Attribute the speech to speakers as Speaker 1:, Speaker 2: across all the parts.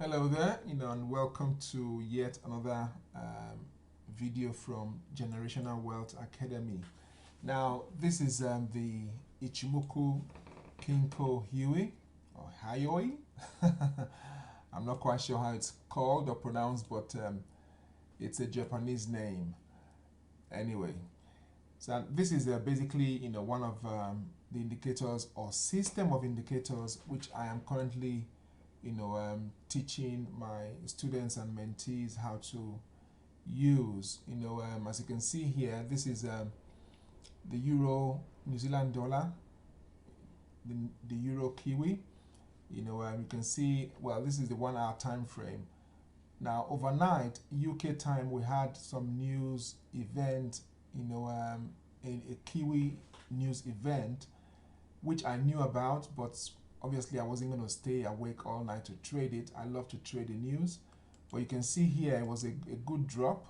Speaker 1: Hello there, and welcome to yet another video from Generational Wealth Academy. Now, this is the Ichimoku Kinko Huey or Hayoi. I'm not quite sure how it's called or pronounced, but it's a Japanese name. Anyway, so this is basically one of the indicators or system of indicators which I am currently teaching my students and mentees how to use. As you can see here, this is the Euro New Zealand dollar, the Euro Kiwi. You can see, well, this is the 1 hour time frame. Now, overnight, UK time, we had some news event, a Kiwi news event, which I knew about, but obviously I wasn't going to stay awake all night to trade it. I love to trade the news. But you can see here it was a good drop.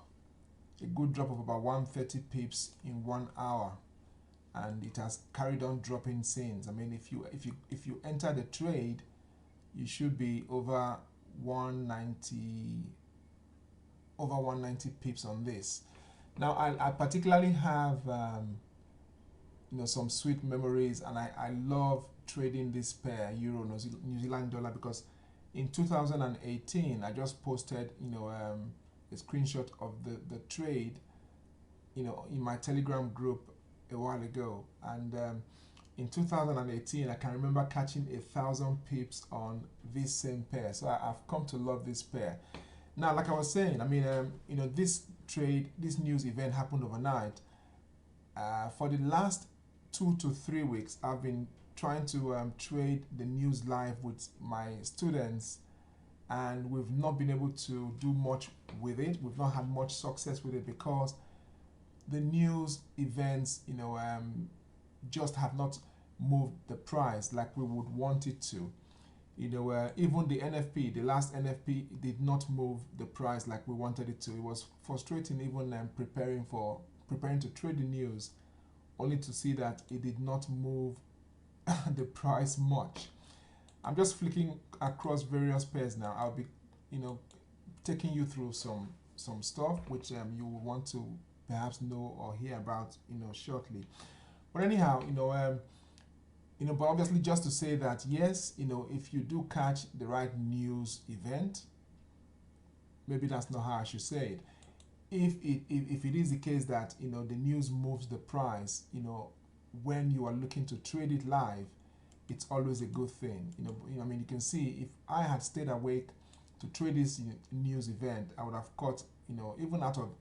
Speaker 1: A good drop of about 130 pips in 1 hour. And it has carried on dropping since. I mean, if you enter the trade, you should be over 190 pips on this. Now I particularly have some sweet memories, and I love trading this pair, Euro New Zealand dollar, because in 2018 I just posted a screenshot of the trade in my Telegram group a while ago, and in 2018 I can remember catching 1,000 pips on this same pair. So I've come to love this pair. Now, like I was saying, I mean, this news event happened overnight. For the last 2 to 3 weeks, I've been trying to trade the news live with my students, and we've not been able to do much with it. We've not had much success with it because the news events, just have not moved the price like we would want it to. Even the NFP, the last NFP, did not move the price like we wanted it to. It was frustrating even preparing to trade the news, only to see that it did not move the price much. I'm just flicking across various pairs now. I'll be, taking you through some stuff which you will want to perhaps know or hear about, shortly. But anyhow, but obviously just to say that yes, if you do catch the right news event, maybe that's not how I should say it. If it is the case that the news moves the price, when you are looking to trade it live, it's always a good thing. I mean, you can see if I had stayed awake to trade this news event, I would have caught, even out of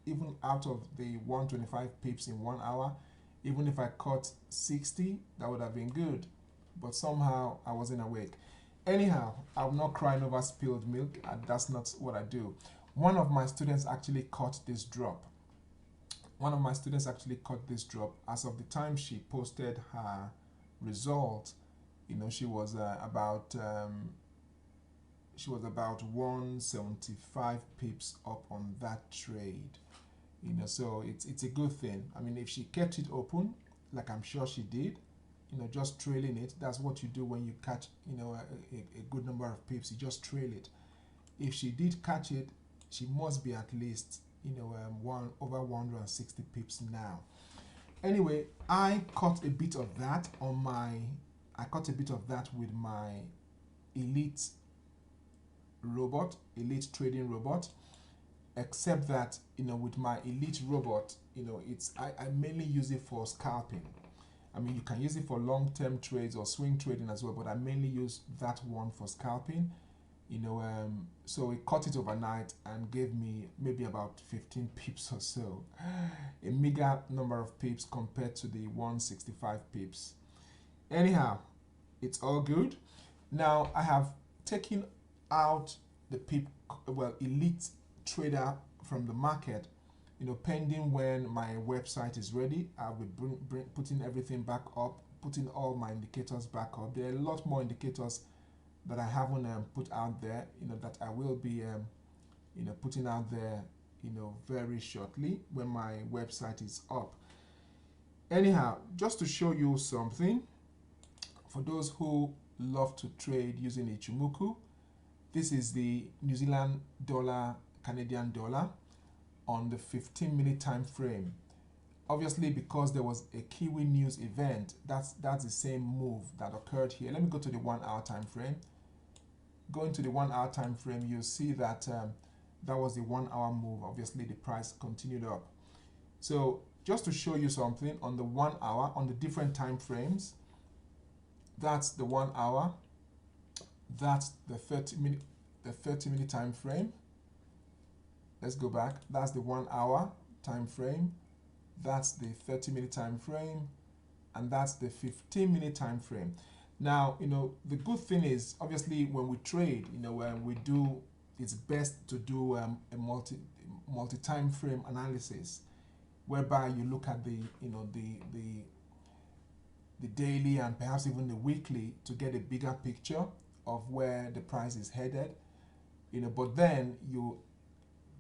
Speaker 1: the 125 pips in 1 hour, even if I caught 60, that would have been good. But somehow I wasn't awake. Anyhow, I'm not crying over spilled milk. That's not what I do. One of my students actually caught this drop. As of the time she posted her result, she was about 175 pips up on that trade. So it's a good thing. I mean, if she kept it open, like I'm sure she did, just trailing it, that's what you do when you catch a good number of pips. You just trail it. If she did catch it, she must be at least over 160 pips now. Anyway, I caught a bit of that with my elite trading robot, except that with my elite robot, I mainly use it for scalping. I mean, you can use it for long-term trades or swing trading as well, but I mainly use that one for scalping. So it caught it overnight and gave me maybe about 15 pips or so, a meager number of pips compared to the 165 pips. Anyhow, it's all good. Now I have taken out the elite trader from the market. Pending when my website is ready, I'll be putting everything back up, putting all my indicators back up. There are a lot more indicators that I haven't put out there, that I will be, putting out there, very shortly when my website is up. Anyhow, just to show you something, for those who love to trade using Ichimoku, This is the New Zealand dollar, Canadian dollar on the 15-minute time frame. Obviously, because there was a Kiwi news event, that's the same move that occurred here. Let me go to the 1 hour time frame. Going to the 1 hour time frame, you'll see that that was the 1 hour move. Obviously, the price continued up. So just to show you something, on the 1 hour, on the different time frames, that's the 1 hour, that's the 30-minute time frame. Let's go back. That's the 1 hour time frame. That's the 30-minute time frame, and that's the 15-minute time frame. Now, the good thing is, obviously, when we trade, when we do, it's best to do a multi-time frame analysis, whereby you look at the daily and perhaps even the weekly to get a bigger picture of where the price is headed. But then you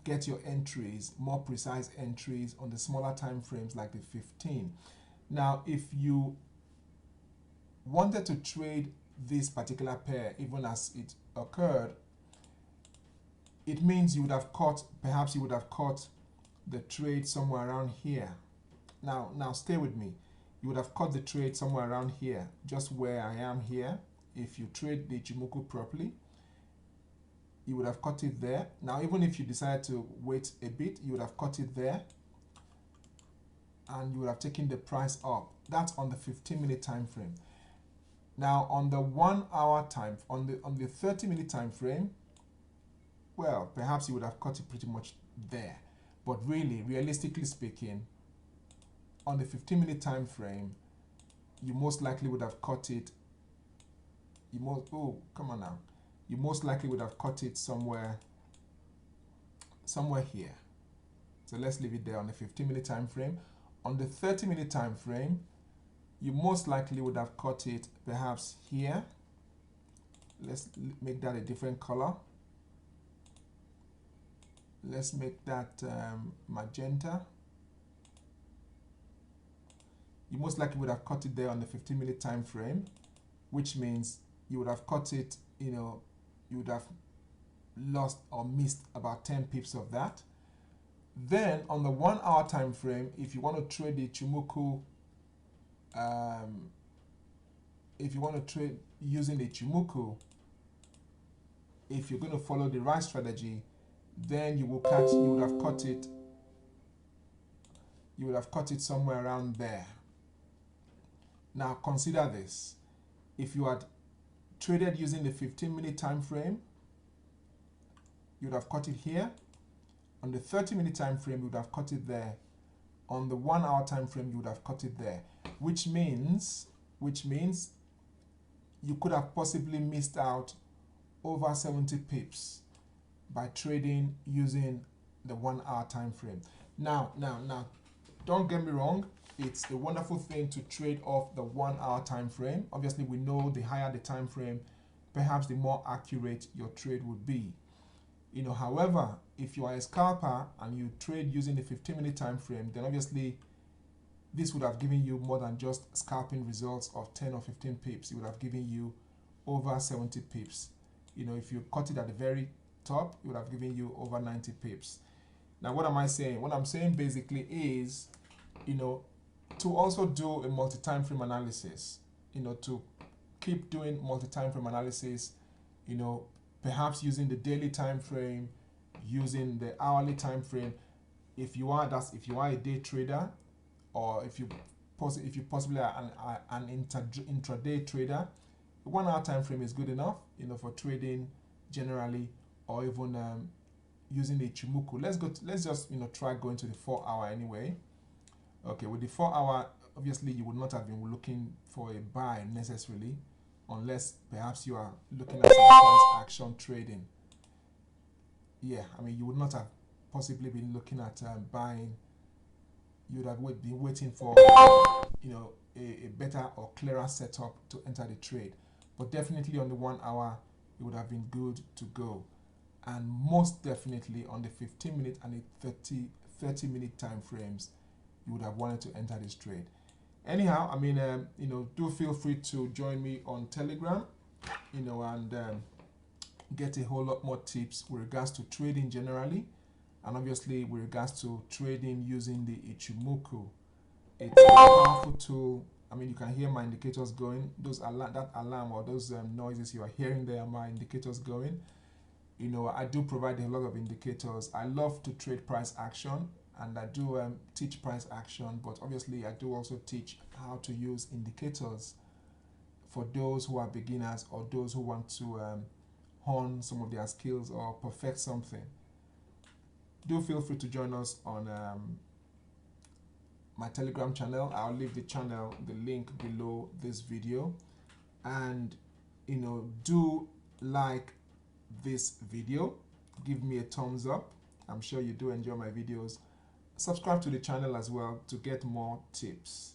Speaker 1: get your entries, more precise entries on the smaller time frames like the 15. Now, if you wanted to trade this particular pair, even as it occurred, it means you would have caught, perhaps you would have caught the trade somewhere around here. Now stay with me. You would have caught the trade somewhere around here, just where I am here. If you trade the Ichimoku properly, you would have caught it there. Now, even if you decide to wait a bit, you would have caught it there, and you would have taken the price up. That's on the 15-minute time frame. Now, on the 1 hour time, on the 30-minute time frame, well, perhaps you would have caught it pretty much there. But really, realistically speaking, on the 15-minute time frame, you most likely would have caught it. You most likely would have caught it somewhere here. So let's leave it there on the 15-minute time frame. On the 30-minute time frame, you most likely would have caught it perhaps here. Let's make that a different color. Let's make that magenta. You most likely would have caught it there on the 15-minute time frame, which means you would have caught it, you would have lost or missed about 10 pips of that. Then on the 1 hour time frame, if you want to trade the Ichimoku, if you want to trade using the Ichimoku, if you're going to follow the right strategy, then you would have caught it. You would have caught it somewhere around there. Now consider this: if you had traded using the 15-minute time frame, you would have caught it here. On the 30-minute time frame, you would have caught it there. On the 1 hour time frame, you would have caught it there, which means you could have possibly missed out over 70 pips by trading using the 1 hour time frame. Now, don't get me wrong, it's a wonderful thing to trade off the 1 hour time frame. Obviously, we know the higher the time frame, perhaps the more accurate your trade would be. However, if you are a scalper and you trade using the 15-minute time frame, then obviously this would have given you more than just scalping results of 10 or 15 pips. It would have given you over 70 pips. If you caught it at the very top, it would have given you over 90 pips. Now, what am I saying? What I'm saying basically is, to also do a multi-time frame analysis, to keep doing multi-time frame analysis, perhaps using the daily time frame, using the hourly time frame. If you are a day trader, or if you possibly are an intraday trader, the 1 hour time frame is good enough, for trading generally, or even using the Ichimoku. Let's just try going to the 4 hour anyway. Okay, with the 4 hour, obviously you would not have been looking for a buy necessarily, unless perhaps you are looking at some price action trading. Yeah, you would not have possibly been looking at buying. You would have been waiting for a better or clearer setup to enter the trade. But definitely on the 1 hour, it would have been good to go. And most definitely on the 15-minute and the 30-minute time frames, you would have wanted to enter this trade. Anyhow, do feel free to join me on Telegram, and get a whole lot more tips with regards to trading generally, and obviously with regards to trading using the Ichimoku. It's a powerful tool. I mean, you can hear my indicators going. Those that alarm or those noises you are hearing there are my indicators going. You know, I do provide a lot of indicators. I love to trade price action, and I do teach price action, but obviously I do also teach how to use indicators for those who are beginners or those who want to hone some of their skills or perfect something. Do feel free to join us on my Telegram channel. I'll leave the link below this video, and you know, do like this video, give me a thumbs up. I'm sure you do enjoy my videos. Subscribe to the channel as well to get more tips.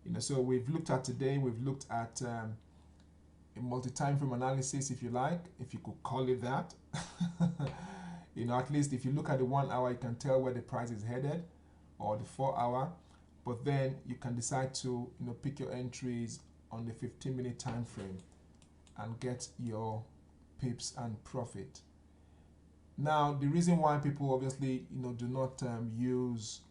Speaker 1: You know, so we've looked at a multi-time frame analysis, if you like, if you could call it that. You know, at least if you look at the 1 hour, you can tell where the price is headed, or the 4 hour. But then you can decide to, you know, pick your entries on the 15-minute time frame and get your pips and profit. Now, the reason why people obviously, you know, do not use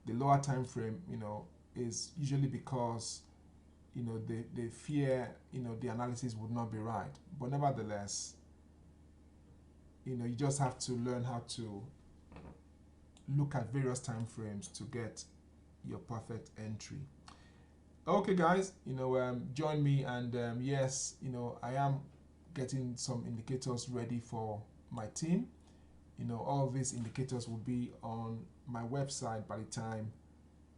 Speaker 1: the lower time frame, you know, is usually because, you know, they fear, you know, the analysis would not be right. But nevertheless, you know, you just have to learn how to look at various time frames to get your perfect entry. Okay, guys, you know, join me, and yes, you know, I am getting some indicators ready for my team. You know, all these indicators will be on my website by the time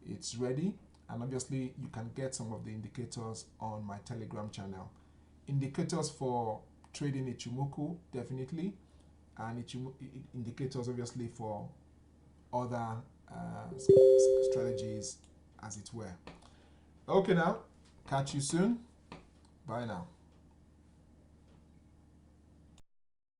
Speaker 1: it's ready, and obviously you can get some of the indicators on my Telegram channel. Indicators for trading Ichimoku, definitely, and indicators obviously for other strategies, as it were. Okay, now, catch you soon. Bye now.